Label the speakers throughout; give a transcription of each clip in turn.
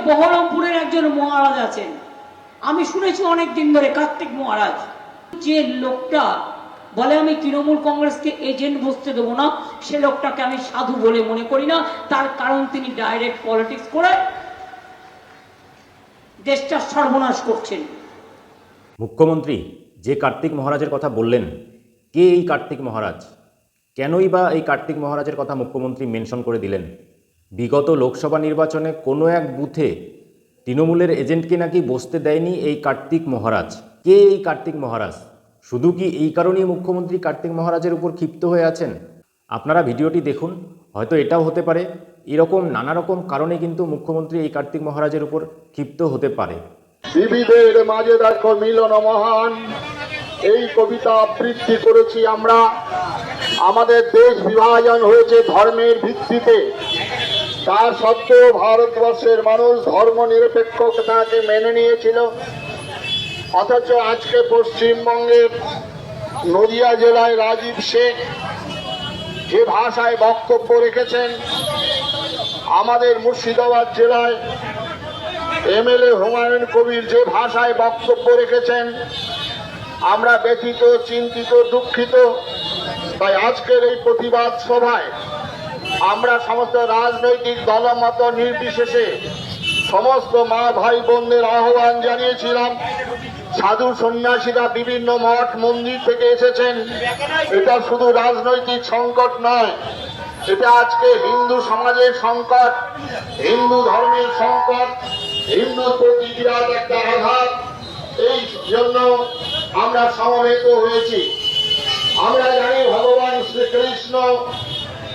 Speaker 1: বহরমপুরের একজন মহারাজ আছেন, আমি শুনেছি অনেক দিন ধরে, কার্তিক মহারাজ। যে লোকটা বলে আমি তৃণমূল কংগ্রেসকে এজেন্ট বসতে দেবো না, সে লোকটাকে আমি সাধু বলে মনে করি না। তার কারণ তিনি ডাইরেক্ট পলিটিক্স করে দেশটা সর্বনাশ করছেন।
Speaker 2: মুখ্যমন্ত্রী যে কার্তিক মহারাজের কথা বললেন, কে এই কার্তিক মহারাজ? কেনই বা এই কার্তিক মহারাজের কথা মুখ্যমন্ত্রী মেনশন করে দিলেন? বিগত লোকসভা নির্বাচনে কোনো এক বুথে তৃণমূলের এজেন্টকে নাকি বসতে দেয়নি এই কার্তিক মহারাজ। কে এই কার্তিক মহারাজ? শুধু কি এই কারণেই মুখ্যমন্ত্রী কার্তিক মহারাজের উপর ক্ষিপ্ত হয়ে আছেন? আপনারা ভিডিওটি দেখুন, হয়তো এটাও হতে পারে এরকম নানা রকম কারণে কিন্তু মুখ্যমন্ত্রী এই কার্তিক মহারাজের উপর ক্ষিপ্ত হতে পারে।
Speaker 3: বিবিধের মাঝে দেখো মিলন মহান, এই কবিতা আবৃত্তি করেছি আমরা। আমাদের দেশ বিভাজন হয়েছে ধর্মের ভিত্তিতে, তার সত্ত্বেও ভারতবর্ষের মানুষ ধর্ম নিরপেক্ষতাকে মেনে নিয়েছিল। অথচ আজকে পশ্চিমবঙ্গের নদিয়া জেলায় রাজীব শেখ যে ভাষায় বক্তব্য রেখেছেন, আমাদের মুর্শিদাবাদ জেলায় এমএলএ হুমায়ুন কবির যে ভাষায় বক্তব্য রেখেছেন, আমরা ব্যথিত, চিন্তিত, দুঃখিত। তাই আজকের এই প্রতিবাদ সভায় আমরা সমস্ত রাজনৈতিক দলমত নির্বিশেষে সমস্ত মা ভাই বোনদের আহ্বান জানিয়েছিলাম। সাধু সন্ন্যাসীরা বিভিন্ন মঠ মন্দির থেকে এসেছেন। এটা শুধু রাজনৈতিক সংকট নয়, এটা আজকে হিন্দু সমাজের সংকট, হিন্দু ধর্মের সংকট, হিন্দুর প্রতি বিরাট একটা আঘাত। এই জন্য আমরা সমবেত হয়েছি। আমরা জানি ভগবান শ্রীকৃষ্ণ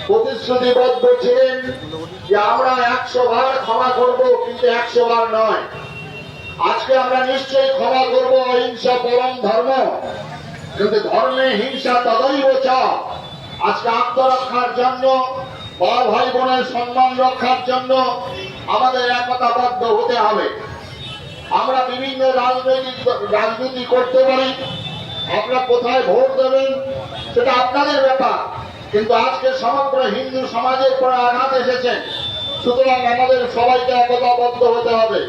Speaker 3: প্রতিশ্রুতিবদ্ধ ছিলেন যে আমরা 100 বার ক্ষমা করব, কিন্তু 100 বার নয়। আজকে আমরা নিশ্চয়ই ক্ষমা করব, অহিংসা পরম ধর্ম, কিন্তু ধর্মে হিংসা তদৈব চ। আজকে আত্মরক্ষার জন্য, মা ভাই বোনের সম্মান রক্ষার জন্য আমাদের একতাবদ্ধ হতে হবে। আমরা বিভিন্ন রাজনীতি করতে পারি, আপনারা কোথায় ভোট দেবেন সেটা আপনাদের ব্যাপার, কিন্তু আজকে সমগ্র হিন্দু সমাজের পরে আঘাত এসেছে। সুতরাং আমাদের সবাইকে একতাবদ্ধ হতে হবে।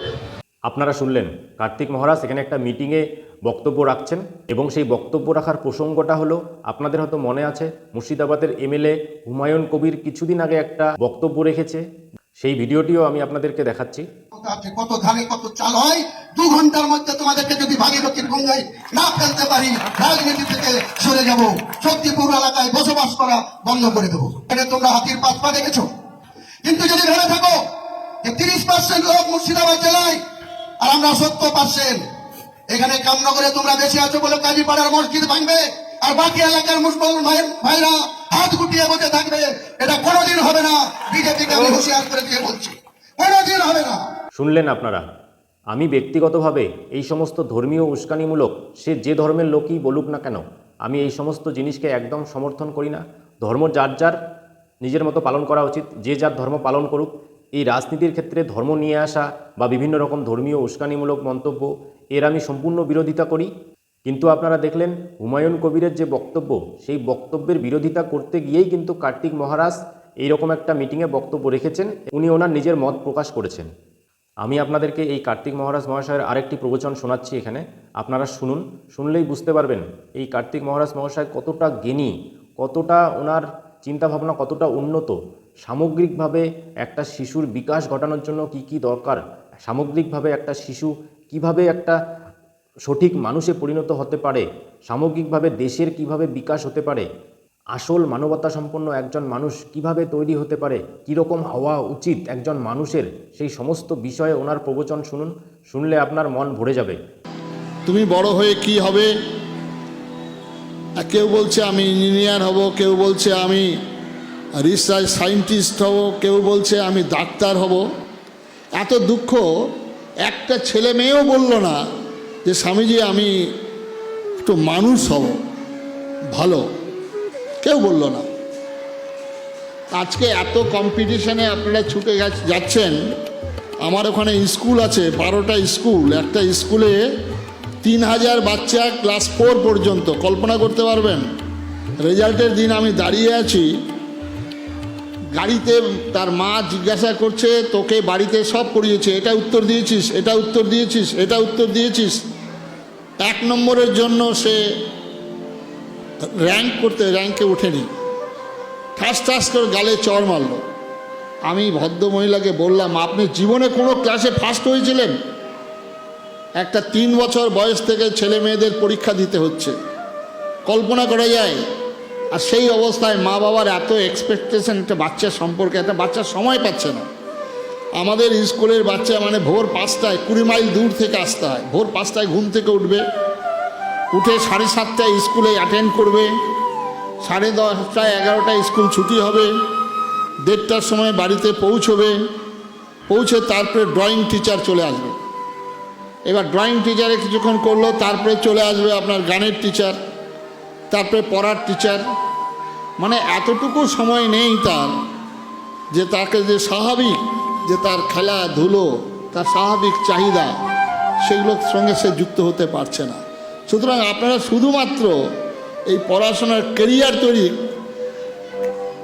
Speaker 2: আপনারা শুনলেন কার্তিক মহারাজ এখানে একটা মিটিংয়ে বক্তব্য রাখছেন, এবং সেই বক্তব্য রাখার প্রসঙ্গটা হলো, আপনাদের হয়তো মনে আছে মুর্শিদাবাদের এমএলএ হুমায়ুন কবির কিছুদিন আগে একটা বক্তব্য রেখেছে। সেই ভিডিওটিও আমি আপনাদেরকে দেখাচ্ছি।
Speaker 4: কত ধানে কত চাল হয়, 2 ঘন্টার মধ্যে তোমাদেরকে যদি ভাগীরথীর গঙ্গায় না ফেলতে পারি, রাজনীতি থেকে সরে যাব, শক্তিপুর এলাকায় বসবাস করা বন্ধ করে দেবো। এটা তোমরা হাতির পাত পা দেখেছো। কিন্তু যদি ভেবে থাকো যে 30% লোক মুর্শিদাবাদ জেলায় আর আমরা 70%, এখানে কামনগরে তোমরা বেশি আছো বলে কাজীপাড়ার মসজিদ ভাঙবে আর বাকি এলাকার মুসলমান ভাইরা হাত গুটিয়ে বসে থাকবে, এটা কোনোদিন হবে না। বিজেপিকে আমি হুঁশিয়ার করে দিয়ে বলছি, কোনোদিন হবে না।
Speaker 2: শুনলেন আপনারা, আমি ব্যক্তিগতভাবে এই সমস্ত ধর্মীয় উস্কানিমূলক, সে যে ধর্মের লোকই বলুক না কেন, আমি এই সমস্ত জিনিসকে একদম সমর্থন করি না। ধর্ম যার যার নিজের মতো পালন করা উচিত, যে যার ধর্ম পালন করুক। এই রাজনীতির ক্ষেত্রে ধর্ম নিয়ে আসা বা বিভিন্ন রকম ধর্মীয় উস্কানিমূলক মন্তব্য, এর আমি সম্পূর্ণ বিরোধিতা করি। কিন্তু আপনারা দেখলেন হুমায়ুন কবিরের যে বক্তব্য, সেই বক্তব্যের বিরোধিতা করতে গিয়েই কিন্তু কার্তিক মহারাজ এইরকম একটা মিটিংয়ে বক্তব্য রেখেছেন। উনি ওনার নিজের মত প্রকাশ করেছেন। আমি আপনাদেরকে এই কার্তিক মহারাজ মহাশয়ের আরেকটি প্রবচন শোনাচ্ছি এখানে, আপনারা শুনুন। শুনলেই বুঝতে পারবেন এই কার্তিক মহারাজ মহাশয় কতটা জ্ঞানী, কতটা ওনার চিন্তাভাবনা কতটা উন্নত। সামগ্রিকভাবে একটা শিশুর বিকাশ ঘটানোর জন্য কি কি দরকার, সামগ্রিকভাবে একটা শিশু কিভাবে একটা সঠিক মানুষে পরিণত হতে পারে, সামগ্রিকভাবে দেশের কিভাবে বিকাশ হতে পারে, আসল মানবতা সম্পন্ন একজন মানুষ কিভাবে তৈরি হতে পারে, কীরকম হওয়া উচিত একজন মানুষের, সেই সমস্ত বিষয়ে ওনার প্রবচন শুনুন। শুনলে আপনার মন ভরে যাবে।
Speaker 5: তুমি বড় হয়ে কি হবে? কেউ বলছে আমি ইঞ্জিনিয়ার হব, কেউ বলছে আমি রিসার্চ সায়েন্টিস্ট হব, কেউ বলছে আমি ডাক্তার হব। এত দুঃখ, একটা ছেলে মেয়েও বলল না যে স্বামীজি আমি একটু মানুষ হব, ভালো, কেউ বলল না। আজকে এত কম্পিটিশনে আপনারা ছুটে যাচ্ছেন। আমার ওখানে স্কুল আছে, 12টা স্কুল। একটা স্কুলে 3000 বাচ্চা ক্লাস 4 পর্যন্ত। কল্পনা করতে পারবেন? রেজাল্টের দিন আমি দাঁড়িয়ে আছি, গাড়িতে তার মা জিজ্ঞাসা করছে, তোকে বাড়িতে সব করিয়েছে, এটা উত্তর দিয়েছিস, এটা উত্তর দিয়েছিস, এটা উত্তর দিয়েছিস। 1 নম্বরের জন্য সে র্যাঙ্কে ওঠেনি, ঠাস ঠাস করে গালে চড় মারল। আমি ভদ্রমহিলাকে বললাম, আপনি জীবনে কোনো ক্লাসে ফার্স্ট হয়েছিলেন? একটা 3 বছর বয়স থেকে ছেলে মেয়েদের পরীক্ষা দিতে হচ্ছে, কল্পনা করা যায়। আর সেই অবস্থায় মা বাবার এত এক্সপেকটেশন একটা বাচ্চার সম্পর্কে, একটা বাচ্চার সময় পাচ্ছে না। আমাদের স্কুলের বাচ্চা মানে ভোর 5টায় 20 মাইল দূর থেকে আসতে হয়, ভোর 5টায় ঘুম থেকে উঠবে, উঠে 7:30টায় স্কুলে অ্যাটেন্ড করবে, 10:30টায় 11টায় স্কুল ছুটি হবে, 1:30টার সময় বাড়িতে পৌঁছে তারপরে ড্রয়িং টিচার চলে আসবে। এবার ড্রয়িং টিচারে কিছুক্ষণ করলো, তারপরে চলে আসবে আপনার গানের টিচার, তারপরে পড়ার টিচার। মানে এতটুকু সময় নেই তার, যে তাকে যে স্বাভাবিক, যে তার খেলাধুলো, তার স্বাভাবিক চাহিদা, সেগুলোর সঙ্গে সে যুক্ত হতে পারছে না। সুতরাং আপনারা শুধুমাত্র এই পড়াশোনার কেরিয়ার তৈরি,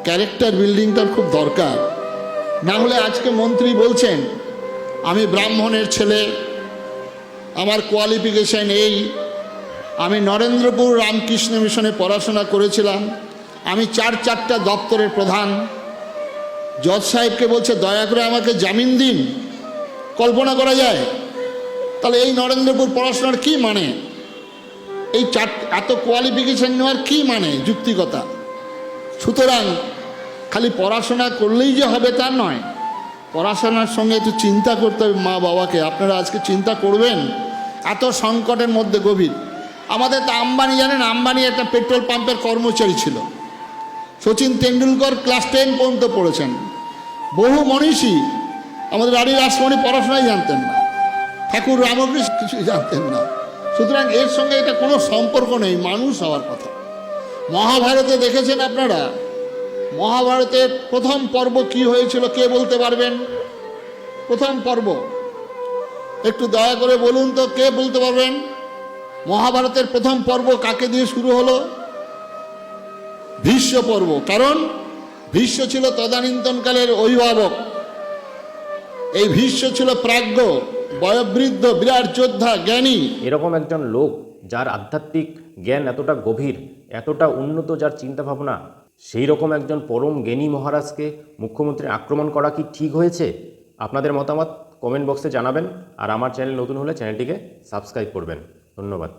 Speaker 5: ক্যারেক্টার বিল্ডিংটার খুব দরকার। না হলে আজকে মন্ত্রী বলছেন, আমি ব্রাহ্মণের ছেলে, আমার কোয়ালিফিকেশান এই, আমি নরেন্দ্রপুর রামকৃষ্ণ মিশনে পড়াশোনা করেছিলাম, আমি 4টা দপ্তরের প্রধান। জজ সাহেবকে বলছে, দয়া করে আমাকে জামিন দিন। কল্পনা করা যায়? তাহলে এই নরেন্দ্রপুর পড়াশোনার কি মানে? এই এত কোয়ালিফিকেশান নেওয়ার কি মানে, যুক্তিকতা? সুতরাং খালি পড়াশোনা করলেই যে হবে তা নয়, পড়াশোনার সঙ্গে একটু চিন্তা করতে হবে মা বাবাকে। আপনারা আজকে চিন্তা করবেন, এত সংকটের মধ্যে গভীর। আমাদের তো আম্বানি, জানেন, আম্বানি একটা পেট্রোল পাম্পের কর্মচারী ছিল। সচিন তেন্ডুলকর ক্লাস 10 পর্যন্ত পড়েছেন। বহু মনীষী, আমাদের রানী রাসমণি পড়াশোনাই জানতেন না, ঠাকুর রামকৃষ্ণ কিছুই জানতেন না। সুতরাং এর সঙ্গে এটা কোনো সম্পর্ক নেই, মানুষ হওয়ার কথা। মহাভারতে দেখেছেন আপনারা, মহাভারতের প্রথম পর্ব কি হয়েছিল, কে বলতে পারবেন? প্রথম পর্ব একটু দয়া করে বলুন তো, কে বলতে পারবেন? মহাভারতের প্রথম পর্ব কাকে দিয়ে শুরু হলো? ভীষ্ম পর্ব। কারণ ভীষ্ম ছিল তদানীন্তনকালের অভিভাবক। এই ভীষ্ম ছিল প্রাজ্ঞ, বয়োবৃদ্ধ, বিরাট যোদ্ধা, জ্ঞানী।
Speaker 2: এরকম একজন লোক, যার আধ্যাত্মিক জ্ঞান এতটা গভীর, এতটা উন্নত, যার চিন্তাভাবনা, সেই রকম একজন পরম জ্ঞানী মহারাজকে মুখ্যমন্ত্রী আক্রমণ করা কি ঠিক হয়েছে? আপনাদের মতামত কমেন্ট বক্সে জানাবেন। আর আমার চ্যানেল নতুন হলে চ্যানেলটিকে সাবস্ক্রাইব করবেন। ধন্যবাদ।